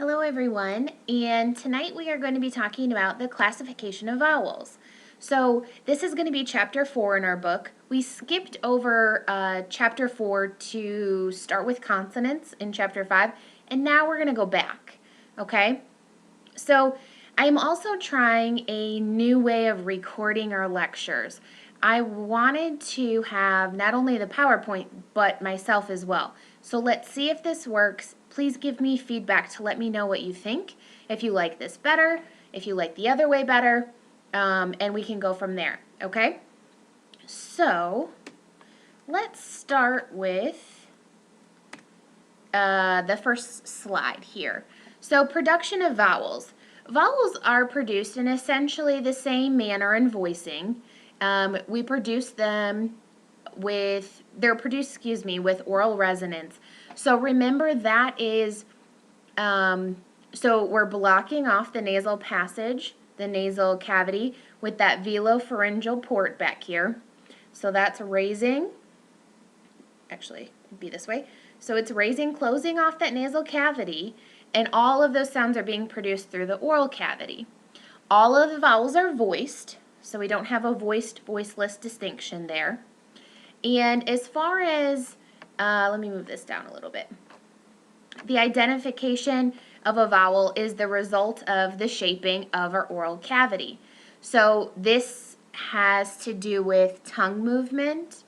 Hello everyone, and tonight we are going to be talking about the classification of vowels. So this is going to be chapter 4 in our book. We skipped over chapter 4 to start with consonants in chapter 5, and now we're going to go back, okay? So I am also trying a new way of recording our lectures. I wanted to have not only the PowerPoint, but myself as well. So let's see if this works. Please give me feedback to let me know what you think, if you like this better, if you like the other way better, and we can go from there, okay? So let's start with the first slide here. So production of vowels. Vowels are produced in essentially the same manner in voicing. We produce them with, they're produced, with oral resonance. So remember that is, so we're blocking off the nasal passage, the nasal cavity, with that velopharyngeal port back here. So that's raising, actually, it'd be this way. So it's raising, closing off that nasal cavity, and all of those sounds are being produced through the oral cavity. All of the vowels are voiced, so we don't have a voiced, voiceless distinction there. And as far as, let me move this down a little bit. The identification of a vowel is the result of the shaping of our oral cavity. So this has to do with tongue movement,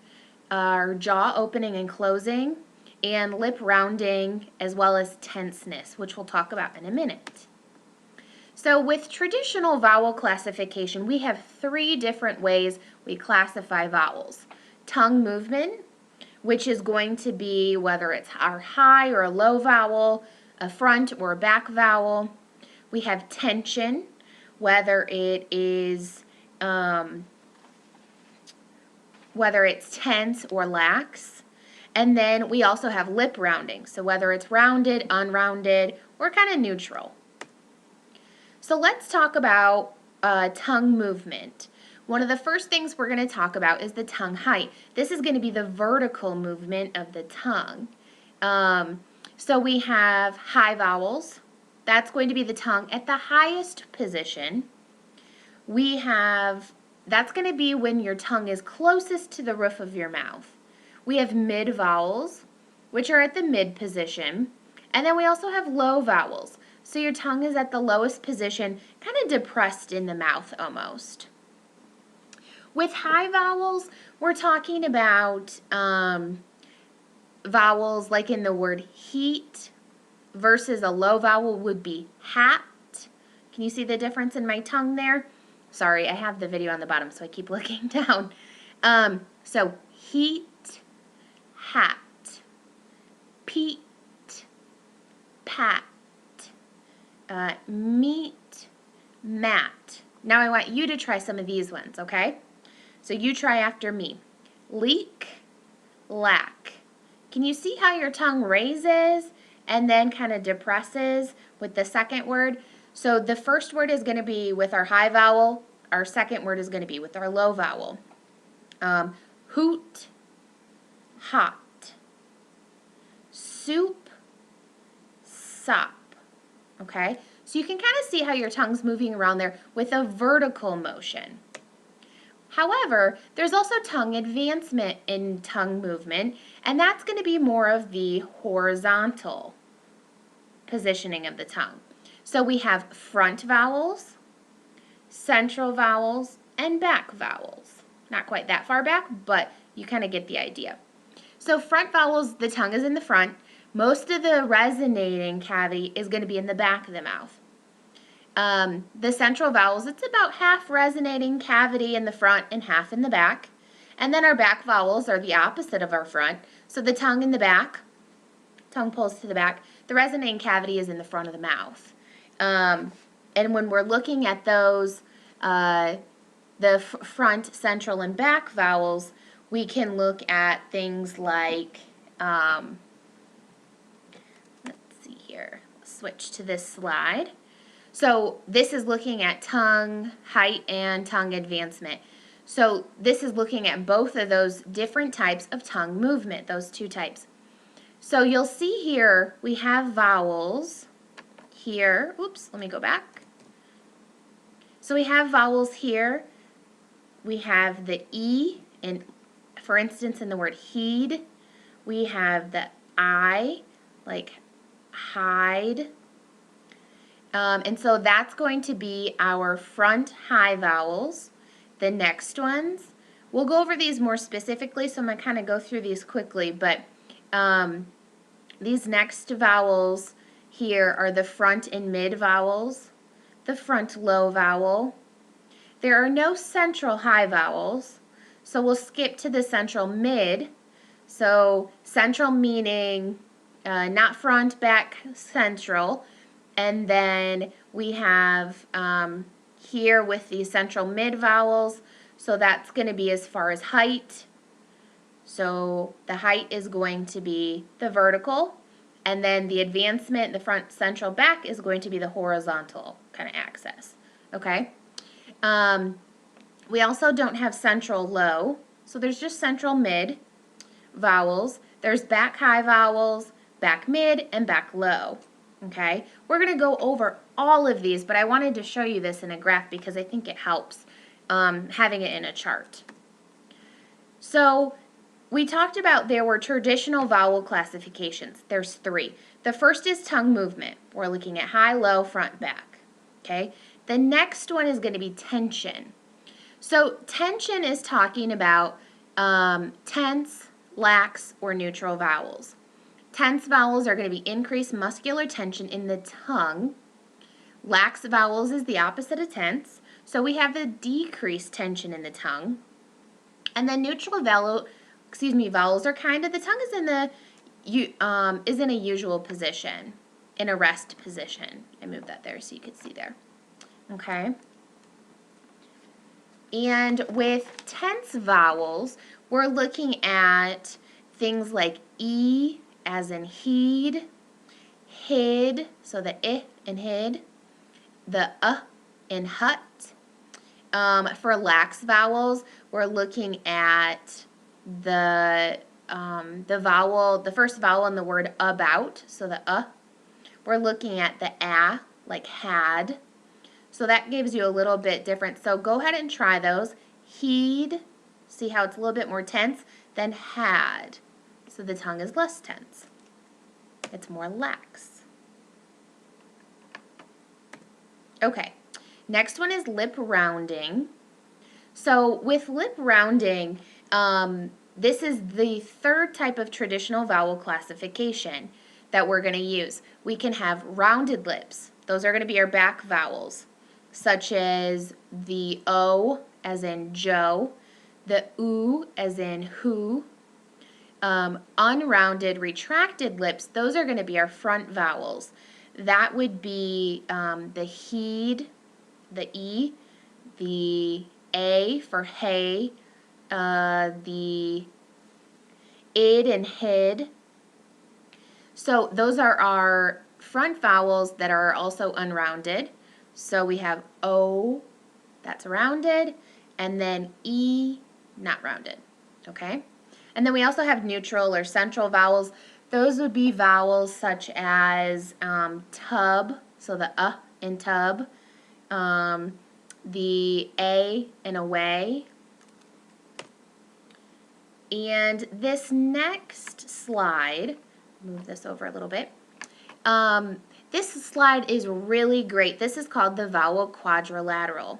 our jaw opening and closing, and lip rounding, as well as tenseness, which we'll talk about in a minute. So with traditional vowel classification, we have 3 different ways we classify vowels. Tongue movement, which is going to be whether it's our high or a low vowel, a front or a back vowel. We have tension, whether it is whether it's tense or lax. And then we also have lip rounding, so whether it's rounded, unrounded, or kind of neutral. So let's talk about tongue movement. One of the first things we're going to talk about is the tongue height. This is going to be the vertical movement of the tongue. So we have high vowels. That's going to be the tongue at the highest position. We have, that's going to be when your tongue is closest to the roof of your mouth. We have mid vowels, which are at the mid position. And then we also have low vowels. So your tongue is at the lowest position, kind of depressed in the mouth almost. With high vowels, we're talking about vowels like in the word heat versus a low vowel would be hat. Can you see the difference in my tongue there? Sorry, I have the video on the bottom, so I keep looking down. So heat, hat, peat, pat, meat, mat. Now I want you to try some of these ones, okay? So you try after me. Leak, lack. Can you see how your tongue raises and then kind of depresses with the second word? So the first word is going to be with our high vowel. Our second word is going to be with our low vowel. Hoot, hot. Soup, sop. Okay? So you can kind of see how your tongue's moving around there with a vertical motion. However, there's also tongue advancement in tongue movement, and that's going to be more of the horizontal positioning of the tongue. So we have front vowels, central vowels, and back vowels. Not quite that far back, but you kind of get the idea. So front vowels, the tongue is in the front. Most of the resonating cavity is going to be in the back of the mouth. The central vowels, it's about half resonating cavity in the front and half in the back. And then our back vowels are the opposite of our front. So the tongue in the back, tongue pulls to the back. The resonating cavity is in the front of the mouth. And when we're looking at those, the front, central, and back vowels, we can look at things like, let's see here, switch to this slide. So this is looking at tongue height and tongue advancement. So this is looking at both of those different types of tongue movement, those 2 types. So you'll see here we have vowels here. Oops, let me go back. So we have vowels here. We have the E, and for instance, in the word heed, we have the I, like hide. And so that's going to be our front high vowels. The next ones, we'll go over these more specifically, so I'm going to kind of go through these quickly, but these next vowels here are the front and mid vowels, the front low vowel. There are no central high vowels, so we'll skip to the central mid. So central meaning not front, back, central. And then we have here with the central mid vowels, so that's going to be as far as height. So the height is going to be the vertical, and then the advancement, the front, central, back is going to be the horizontal kind of axis. Okay? We also don't have central low, so there's just central mid vowels. There's back high vowels, back mid, and back low. Okay, we're going to go over all of these, but I wanted to show you this in a graph because I think it helps having it in a chart. So we talked about there were traditional vowel classifications. There's 3. The first is tongue movement. We're looking at high, low, front, back. Okay, the next one is going to be tension. So tension is talking about tense, lax, or neutral vowels. Tense vowels are going to be increased muscular tension in the tongue. Lax vowels is the opposite of tense, so we have the decreased tension in the tongue. And then neutral vowels are kind of, the tongue is in a usual position, in a rest position. I moved that there so you could see there. Okay. And with tense vowels, we're looking at things like E, as in heed, hid, so the I in hid, the in hut. For lax vowels, we're looking at the first vowel in the word about, so the We're looking at the a, like had. So that gives you a little bit different. So go ahead and try those. Heed, see how it's a little bit more tense, than had. So the tongue is less tense. It's more lax. Okay, next one is lip rounding. So with lip rounding, this is the third type of traditional vowel classification that we're going to use. We can have rounded lips. Those are going to be our back vowels, such as the O as in Joe, the oo as in who. Unrounded, retracted lips, those are going to be our front vowels. That would be the heed, the E, the A for hey, the id and hid. So those are our front vowels that are also unrounded. So we have O, that's rounded, and then E, not rounded, okay? And then we also have neutral or central vowels. Those would be vowels such as tub, so the in tub, the A in away. And this next slide, move this over a little bit. This slide is really great. This is called the vowel quadrilateral.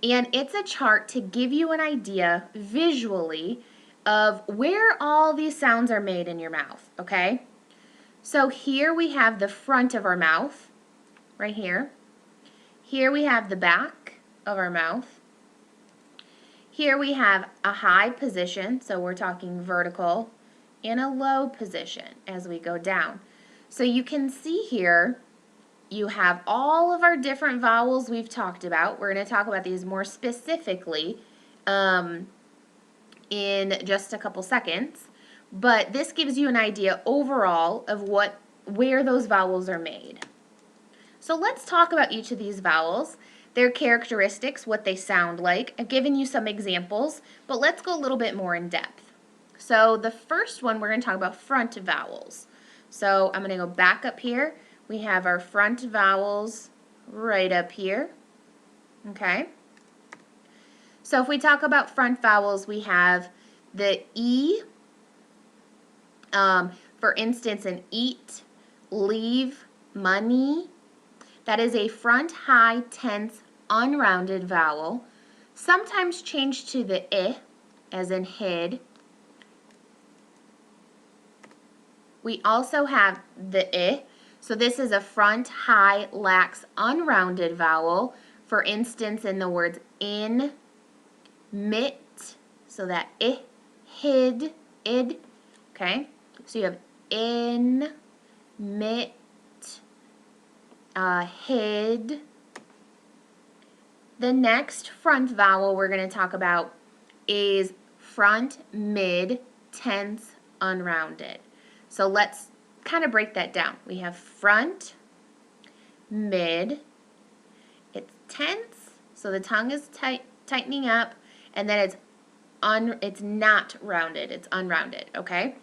And it's a chart to give you an idea visually of where all these sounds are made in your mouth, okay? So here we have the front of our mouth, right here. Here we have the back of our mouth. Here we have a high position, so we're talking vertical, and a low position as we go down. So you can see here, you have all of our different vowels we've talked about. We're going to talk about these more specifically in just a couple seconds, but this gives you an idea overall of where those vowels are made. So let's talk about each of these vowels, their characteristics, what they sound like. I've given you some examples, but let's go a little bit more in depth. So the first one, we're going to talk about front vowels. So I'm going to go back up here. we have our front vowels right up here, okay? So if we talk about front vowels, we have the E, for instance, an eat, leave, money. That is a front high tense unrounded vowel, sometimes changed to the I, as in hid. We also have the I, so this is a front high lax unrounded vowel, for instance in the words in, mit, so that I, hid, id, okay? So you have in, mit, hid. The next front vowel we're going to talk about is front mid tense unrounded. So let's kind of break that down. We have front, mid, it's tense, so the tongue is tightening up, and then it's not rounded, it's unrounded, okay?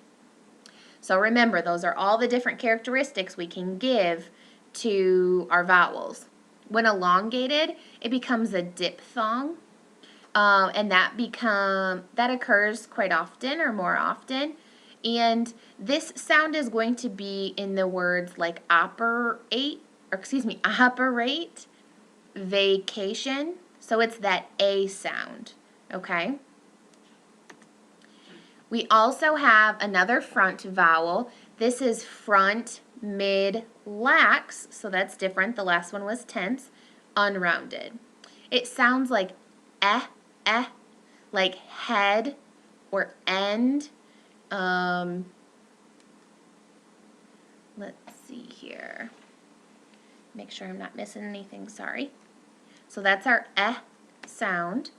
So remember, those are all the different characteristics we can give to our vowels. When elongated, it becomes a diphthong, and that occurs quite often or more often. And this sound is going to be in the words like operate, vacation. So it's that A sound, okay? We also have another front vowel. This is front mid lax, so that's different. The last one was tense, unrounded. It sounds like like head or end. Let's see here. Make sure I'm not missing anything, sorry. So that's our sound.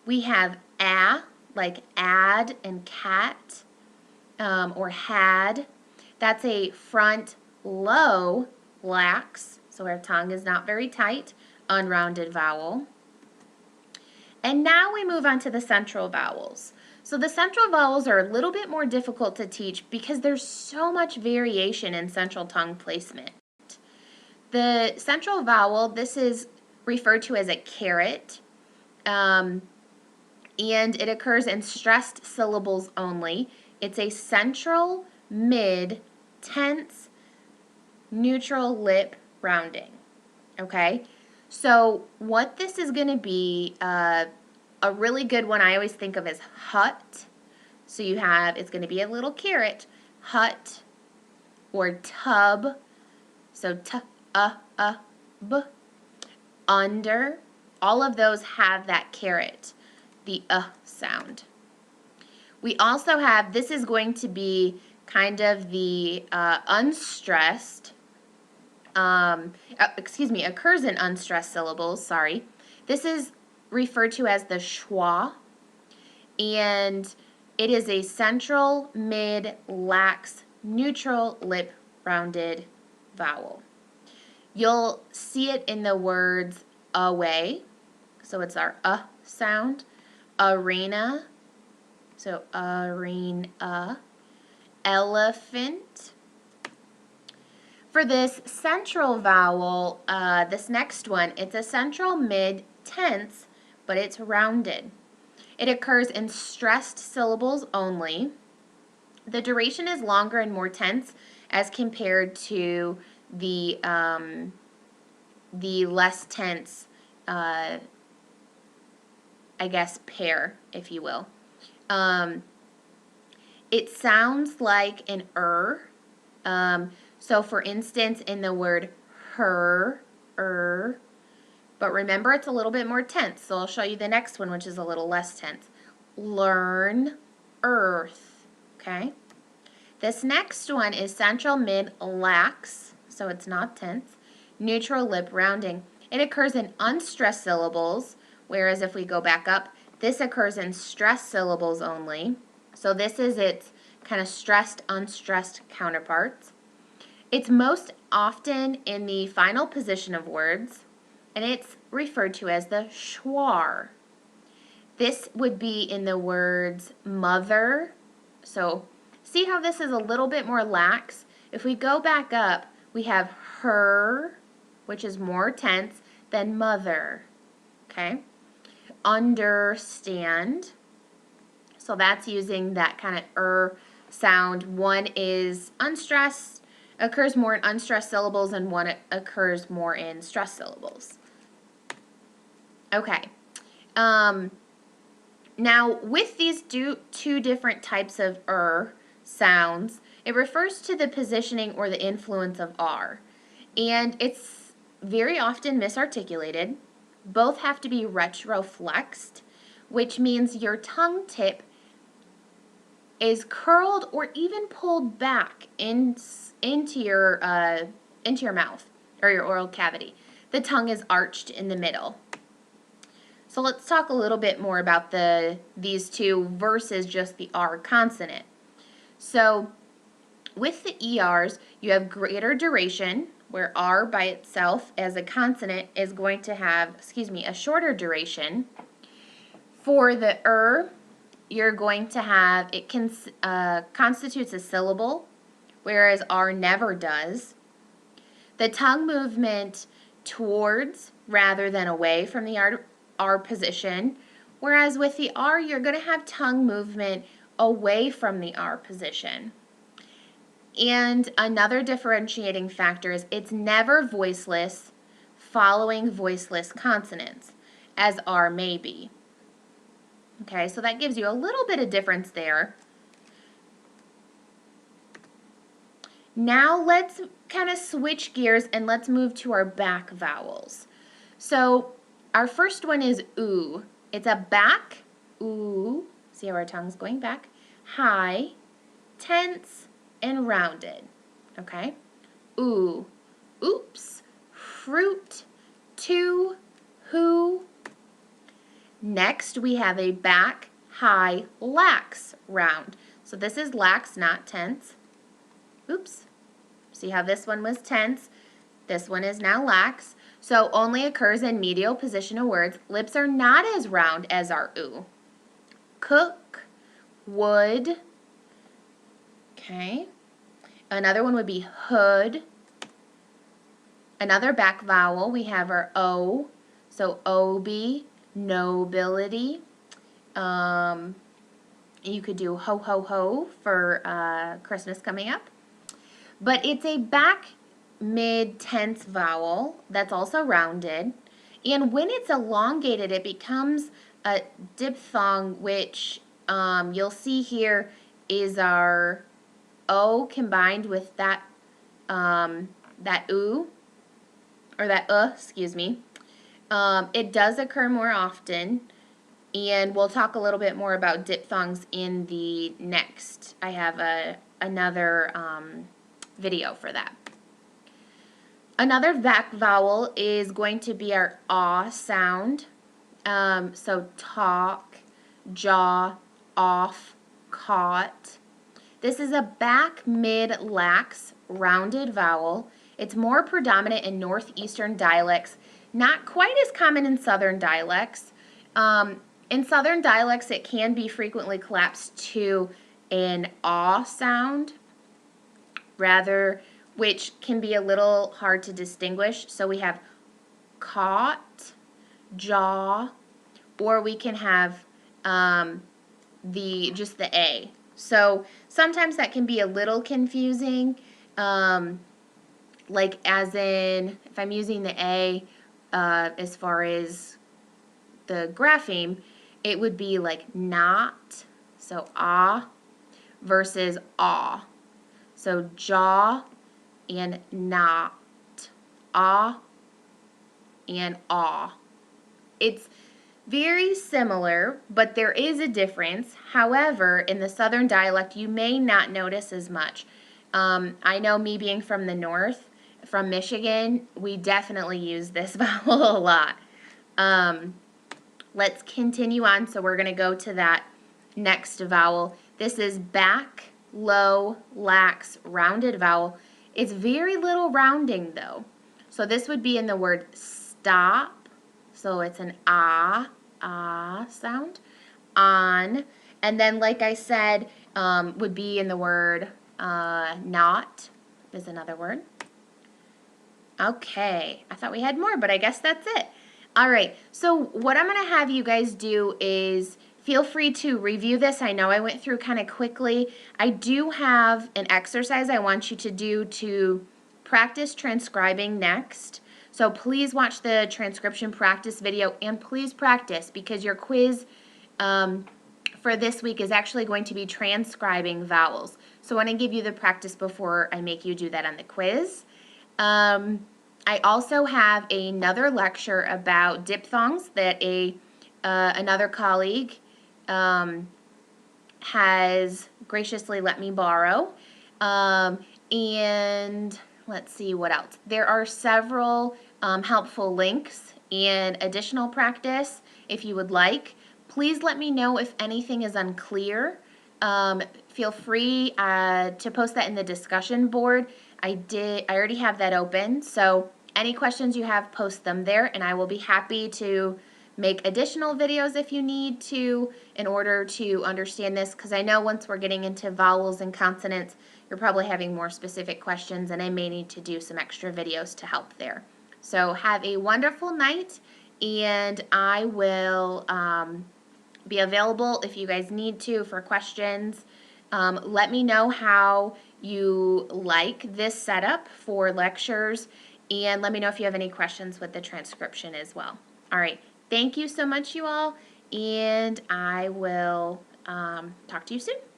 We have like add and cat, or had. That's a front low lax, so our tongue is not very tight, unrounded vowel. And now we move on to the central vowels. So the central vowels are a little bit more difficult to teach because there's so much variation in central tongue placement. The central vowel, this is referred to as a caret, and it occurs in stressed syllables only. It's a central, mid, tense, neutral lip rounding, okay? So what this is going to be, a really good one I always think of as hut. So you have, it's going to be a little caret, hut, or tub, so b, under. All of those have that caret, the sound. We also have, this is going to be kind of the unstressed, occurs in unstressed syllables, sorry. This is referred to as the schwa, and it is a central, mid, lax, neutral lip rounded vowel. You'll see it in the words away, so it's our sound, arena, so arena, elephant. For this central vowel, this next one, it's a central mid tense, but it's rounded. It occurs in stressed syllables only. The duration is longer and more tense as compared to the less tense, I guess, pair, if you will. It sounds like an so for instance, in the word her, but remember it's a little bit more tense, so I'll show you the next one, which is a little less tense. Learn, earth, okay? This next one is central mid lax, so it's not tense, neutral lip rounding. It occurs in unstressed syllables, whereas if we go back up, this occurs in stressed syllables only. So this is its kind of stressed, unstressed counterparts. It's most often in the final position of words, and it's referred to as the schwa. This would be in the words mother. So see how this is a little bit more lax? If we go back up, we have her, which is more tense than mother, okay? Understand, so that's using that kind of sound. One is unstressed, occurs more in unstressed syllables, and one occurs more in stressed syllables. Okay. Now, with these two different types of sounds, it refers to the positioning or the influence of R. And it's very often misarticulated. Both have to be retroflexed, which means your tongue tip is curled or even pulled back into your mouth or your oral cavity. The tongue is arched in the middle. So let's talk a little bit more about these two versus just the R consonant. So with the ERs, you have greater duration, where R by itself as a consonant is going to have, a shorter duration. For the you're going to have, it constitutes a syllable, whereas R never does. The tongue movement towards rather than away from the R position, whereas with the R, you're going to have tongue movement away from the R position. And another differentiating factor is it's never voiceless following voiceless consonants, as R may be. Okay, so that gives you a little bit of difference there. Now let's kind of switch gears and let's move to our back vowels. So our first one is oo. It's a back, oo, see how our tongue's going back, high, tense, and rounded, okay? Ooh, oops, fruit, to, who. Next, we have a back, high, lax, round. So this is lax, not tense. Oops. See how this one was tense? This one is now lax. So only occurs in medial position of words. Lips are not as round as our oo. Cook, would. Okay. Another one would be hood. Another back vowel, we have our O. So obi, nobility. You could do ho ho ho for Christmas coming up. But it's a back mid-tense vowel that's also rounded. And when it's elongated, it becomes a diphthong, which you'll see here is our O combined with that that oo, or that excuse me. It does occur more often, and we'll talk a little bit more about diphthongs in the next. I have another video for that. Another back vowel is going to be our ah sound. So talk, jaw, off, caught. This is a back mid-lax rounded vowel. It's more predominant in northeastern dialects, not quite as common in southern dialects. In southern dialects, it can be frequently collapsed to an ah sound, which can be a little hard to distinguish. So we have caught, jaw, or we can have just the A. So sometimes that can be a little confusing, like as in if I'm using the A as far as the grapheme, it would be like not, so ah, versus ah. So jaw and not, ah and ah. It's very similar, but there is a difference. However, in the southern dialect, you may not notice as much. I know, me being from the north, from Michigan, we definitely use this vowel a lot. Let's continue on. So we're going to go to that next vowel. This is back, low, lax, rounded vowel. It's very little rounding though. So this would be in the word stop. So it's an ah sound. On. And then, like I said, would be in the word not is another word. Okay, I thought we had more, but I guess that's it. All right, so what I'm going to have you guys do is feel free to review this. I know I went through kind of quickly. I do have an exercise I want you to do to practice transcribing next. So please watch the transcription practice video and please practice because your quiz for this week is actually going to be transcribing vowels. So I want to give you the practice before I make you do that on the quiz. I also have another lecture about diphthongs that another colleague has graciously let me borrow. And let's see what else. There are several helpful links and additional practice if you would like. Please let me know if anything is unclear. Feel free to post that in the discussion board. I already have that open, so any questions you have, post them there, and I will be happy to make additional videos if you need to in order to understand this, because I know once we're getting into vowels and consonants, you're probably having more specific questions, and I may need to do some extra videos to help there. So have a wonderful night, and I will be available if you guys need to for questions. Let me know how you like this setup for lectures, and let me know if you have any questions with the transcription as well. All right, thank you so much, you all, and I will talk to you soon.